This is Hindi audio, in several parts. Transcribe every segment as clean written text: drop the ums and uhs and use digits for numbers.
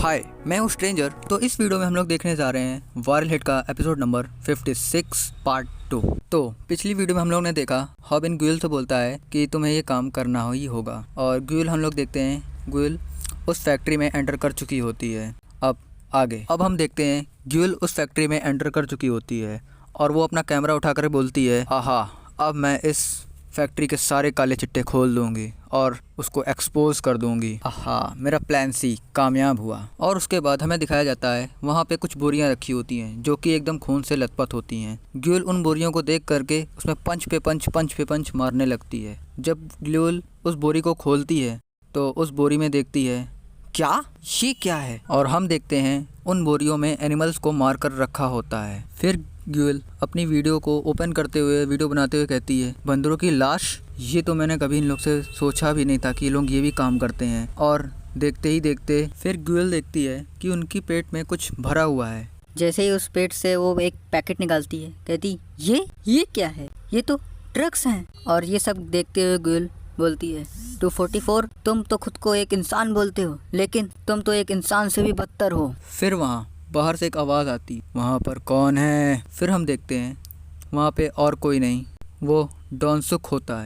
हाय, मैं हूँ स्ट्रेंजर। तो इस वीडियो में हम लोग देखने जा रहे हैं वायरल हिट का एपिसोड नंबर 56 पार्ट 2। तो पिछली वीडियो में हम लोग ने देखा हॉबिन ग्यूल से बोलता है कि तुम्हें ये काम करना ही होगा, और ग्यूल हम लोग देखते हैं ग्यूल उस फैक्ट्री में एंटर कर चुकी होती है। अब हम देखते हैं ग्यूल उस फैक्ट्री में एंटर कर चुकी होती है और वो अपना कैमरा उठाकर बोलती है, आहा, अब मैं इस फैक्ट्री के सारे काले चिट्टे खोल दूंगी और उसको एक्सपोज कर दूंगी। आहा, मेरा प्लान सी कामयाब हुआ। और उसके बाद हमें दिखाया जाता है वहाँ पे कुछ बोरियां रखी होती हैं जो कि एकदम खून से लथपथ होती हैं। ग्यूल उन बोरियों को देख करके उसमें पंच पे पंच मारने लगती है। जब ग्यूल उस बोरी को खोलती है तो उस बोरी में देखती है, क्या ये क्या है? और हम देखते हैं उन बोरियों में एनिमल्स को मार कर रखा होता है। फिर ग्यूल अपनी वीडियो को ओपन करते हुए वीडियो बनाते हुए कहती है, बंदरों की लाश, ये तो मैंने कभी इन लोग से सोचा भी नहीं था कि ये लोग ये भी काम करते हैं। और देखते ही देखते फिर ग्यूल देखती है कि उनकी पेट में कुछ भरा हुआ है। जैसे ही उस पेट से वो एक पैकेट निकालती है, कहती ये क्या है? ये तो ड्रग्स हैं। और ये सब देखते हुए ग्यूल बोलती है, 244, तुम तो खुद को एक इंसान बोलते हो, लेकिन तुम तो एक इंसान से भी बदतर हो। फिर वहाँ बाहर से एक आवाज़ आती, वहाँ पर कौन है? फिर हम देखते हैं वहाँ पे और कोई नहीं, वो डॉनसुक होता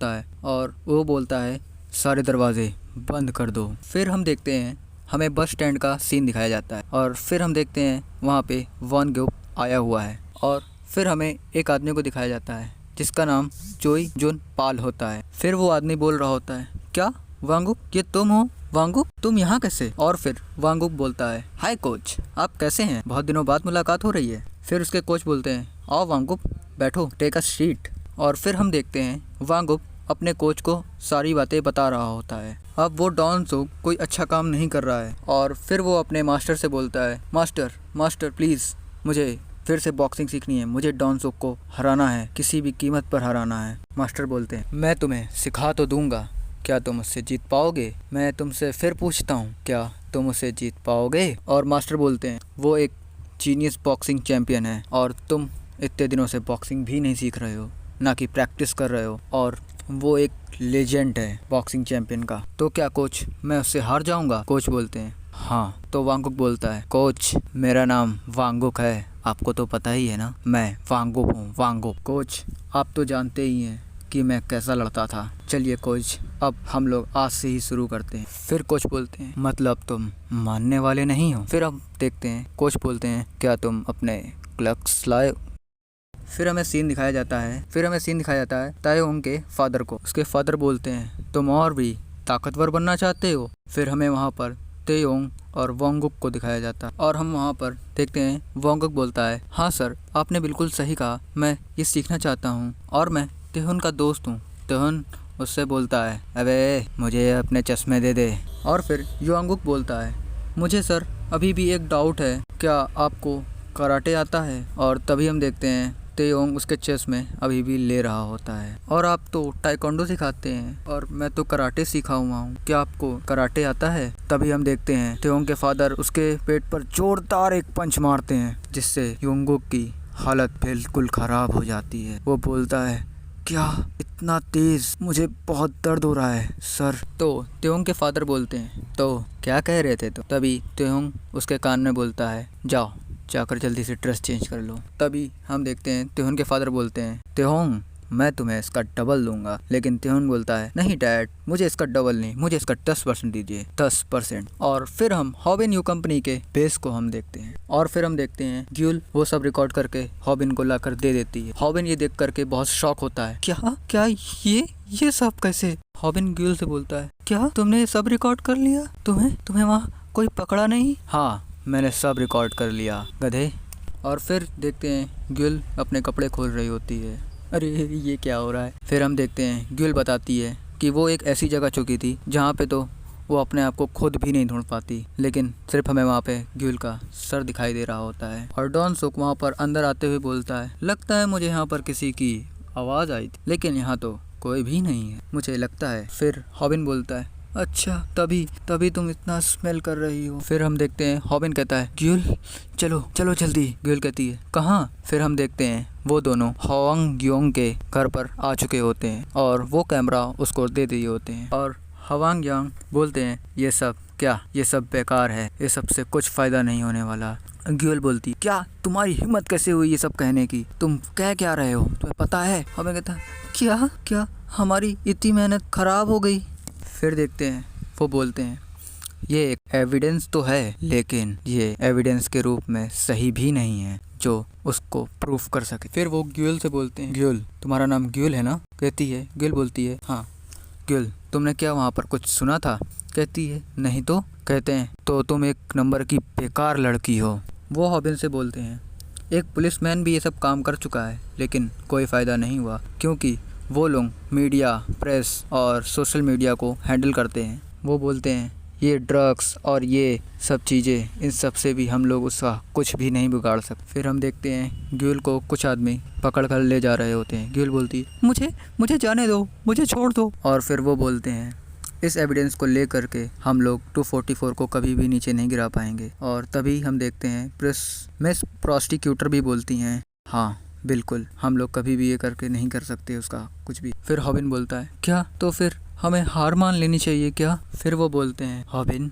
है और वो बोलता है, सारे दरवाजे बंद कर दो। फिर हम देखते हैं हमें बस स्टैंड का सीन दिखाया जाता है और फिर हम देखते हैं वहाँ पे वॉन ग्युप आया हुआ है। और फिर हमें एक आदमी को दिखाया जाता है जिसका नाम चोई जुन पाल होता है। फिर वो आदमी बोल रहा होता है, क्या वांगुक, ये तुम हो? वांगुक, तुम यहाँ कैसे? और फिर वांगुक बोलता है, हाय कोच, आप कैसे हैं? बहुत दिनों बाद मुलाकात हो रही है। फिर उसके कोच बोलते हैं, आओ वांगुक, बैठो, टेक अ सीट। और फिर हम देखते हैं वांगुक अपने कोच को सारी बातें बता रहा होता है। अब वो डॉनसुक कोई अच्छा काम नहीं कर रहा है और फिर वो अपने मास्टर से बोलता है, मास्टर प्लीज़, मुझे फिर से बॉक्सिंग सीखनी है, मुझे डॉनसुक को हराना है, किसी भी कीमत पर हराना है। मास्टर बोलते हैं, मैं तुम्हें सिखा तो दूंगा, क्या तुम उससे जीत पाओगे? मैं तुमसे फिर पूछता हूँ, क्या तुम उससे जीत पाओगे? और मास्टर बोलते हैं, वो एक जीनियस बॉक्सिंग चैम्पियन है और तुम इतने दिनों से बॉक्सिंग भी नहीं सीख रहे हो, ना कि प्रैक्टिस कर रहे हो, और वो एक लेजेंड है बॉक्सिंग चैम्पियन का। तो क्या कोच, मैं उससे हार जाऊँगा? कोच बोलते हैं, हाँ। तो वांगुक बोलता है, कोच, मेरा नाम वांगुक है, आपको तो पता ही है ना, मैं वांगुक हूँ, वांगुक। कोच, आप तो जानते ही हैं कि मैं कैसा लड़ता था। चलिए कोच, अब हम लोग आज से ही शुरू करते हैं। फिर कोच बोलते हैं, मतलब तुम मानने वाले नहीं हो? फिर हम देखते हैं कोच बोलते हैं, क्या तुम अपने क्लक्स लाए? फिर हमें सीन दिखाया जाता है ताएयोंग के फादर को। उसके फादर बोलते हैं, तुम और भी ताकतवर बनना चाहते हो? फिर हमें वहाँ पर ताएयोंग और वांगुक को दिखाया जाता है और हम वहाँ पर देखते हैं वांगुक बोलता है, हाँ सर, आपने बिल्कुल सही कहा, मैं ये सीखना चाहता हूँ और मैं तेहुन का दोस्त हूँ। तेहुन उससे बोलता है, अबे मुझे अपने चश्मे दे दे। और फिर वांगुक बोलता है, मुझे सर अभी भी एक डाउट है, क्या आपको कराटे आता है? और तभी हम देखते हैं ताएयोंग उसके चेस्ट में अभी भी ले रहा होता है, और आप तो ताइक्वांडो सिखाते हैं और मैं तो कराटे सीखा हुआ हूँ, क्या आपको कराटे आता है? तभी हम देखते हैं ताएयोंग के फादर उसके पेट पर जोरदार एक पंच मारते हैं जिससे वांगुक की हालत बिल्कुल खराब हो जाती है। वो बोलता है, क्या इतना तेज? मुझे बहुत दर्द हो रहा है सर। तो ताएयोंग के फादर बोलते हैं, तो क्या कह रहे थे? तो तभी ताएयोंग उसके कान में बोलता है, जाकर जल्दी से ड्रेस चेंज कर लो। तभी हम देखते हैं ताएयोंग के फादर बोलते हैं, ताएयोंग, मैं तुम्हें इसका डबल दूंगा। लेकिन ताएयोंग बोलता है, नहीं डैड, मुझे इसका डबल नहीं, मुझे इसका 10% दीजिए, 10%। और फिर हम हॉबिन यू कंपनी के बेस को हम देखते हैं और फिर हम देखते हैं ग्यूल वो सब रिकॉर्ड करके हॉबिन को लाकर दे देती है। हॉबिन ये देख करके बहुत शॉक होता है, क्या ये सब कैसे? हॉबिन ग्यूल से बोलता है, क्या तुमने ये सब रिकॉर्ड कर लिया? तुम्हें वहाँ कोई पकड़ा नहीं? हाँ, मैंने सब रिकॉर्ड कर लिया, गधे। और फिर देखते हैं ग्यूल अपने कपड़े खोल रही होती है, अरे ये क्या हो रहा है? फिर हम देखते हैं ग्यूल बताती है कि वो एक ऐसी जगह चुकी थी जहाँ पे तो वो अपने आप को खुद भी नहीं ढूंढ पाती, लेकिन सिर्फ हमें वहाँ पे ग्यूल का सर दिखाई दे रहा होता है। और डॉनसुक वहाँ पर अंदर आते हुए बोलता है, लगता है मुझे यहाँ पर किसी की आवाज़ आई थी, लेकिन यहाँ तो कोई भी नहीं है, मुझे लगता है। फिर हॉबिन बोलता है, अच्छा, तभी तुम इतना स्मेल कर रही हो। फिर हम देखते हैं हॉबिन कहता है, ग्यूल चलो जल्दी। ग्यूल कहती है, कहाँ? फिर हम देखते हैं वो दोनों हवांग के घर पर आ चुके होते हैं और वो कैमरा उसको दे दिए होते हैं और हवांग बोलते हैं, ये सब क्या ये सब बेकार है, ये सब से कुछ फ़ायदा नहीं होने वाला। ग्यूल बोलती, क्या तुम्हारी हिम्मत कैसे हुई ये सब कहने की, तुम कह क्या रहे हो, तुम्हें पता है? हॉबिन कहता है, क्या क्या हमारी इतनी मेहनत ख़राब हो गई। फिर देखते हैं वो बोलते हैं, ये एक एविडेंस तो है, लेकिन ये एविडेंस के रूप में सही भी नहीं है जो उसको प्रूफ कर सके। फिर वो ग्यूल से बोलते हैं, ग्यूल तुम्हारा नाम ग्यूल है ना? कहती है, ग्यूल बोलती है, हाँ। ग्यूल तुमने क्या वहाँ पर कुछ सुना था? कहती है, नहीं तो। कहते हैं, तो तुम एक नंबर की बेकार लड़की हो। वो हॉबिन से बोलते हैं, एक पुलिसमैन भी ये सब काम कर चुका है, लेकिन कोई फ़ायदा नहीं हुआ, क्योंकि वो लोग मीडिया, प्रेस और सोशल मीडिया को हैंडल करते हैं। वो बोलते हैं, ये ड्रग्स और ये सब चीज़ें, इन सब से भी हम लोग उसका कुछ भी नहीं बिगाड़ सकते। फिर हम देखते हैं ग्यूल को कुछ आदमी पकड़ कर ले जा रहे होते हैं। ग्यूल बोलती है, मुझे जाने दो, मुझे छोड़ दो। और फिर वो बोलते हैं, इस एविडेंस को ले करके हम लोग 244 को कभी भी नीचे नहीं गिरा पाएंगे। और तभी हम देखते हैं मिस प्रोस्टिक्यूटर भी बोलती हैं, हाँ बिल्कुल, हम लोग कभी भी ये करके नहीं कर सकते उसका कुछ भी। फिर हॉबिन बोलता है, क्या तो फिर हमें हार मान लेनी चाहिए क्या? फिर वो बोलते हैं, हॉबिन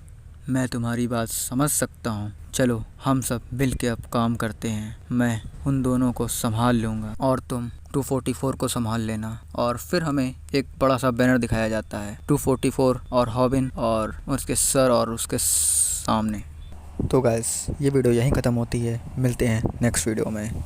मैं तुम्हारी बात समझ सकता हूँ, चलो हम सब मिल के अब काम करते हैं, मैं उन दोनों को संभाल लूँगा और तुम 244 को संभाल लेना। और फिर हमें एक बड़ा सा बैनर दिखाया जाता है, 244 और हॉबिन और उसके सर और उसके सामने। तो गाइस ये वीडियो यहीं ख़त्म होती है, मिलते हैं नेक्स्ट वीडियो में।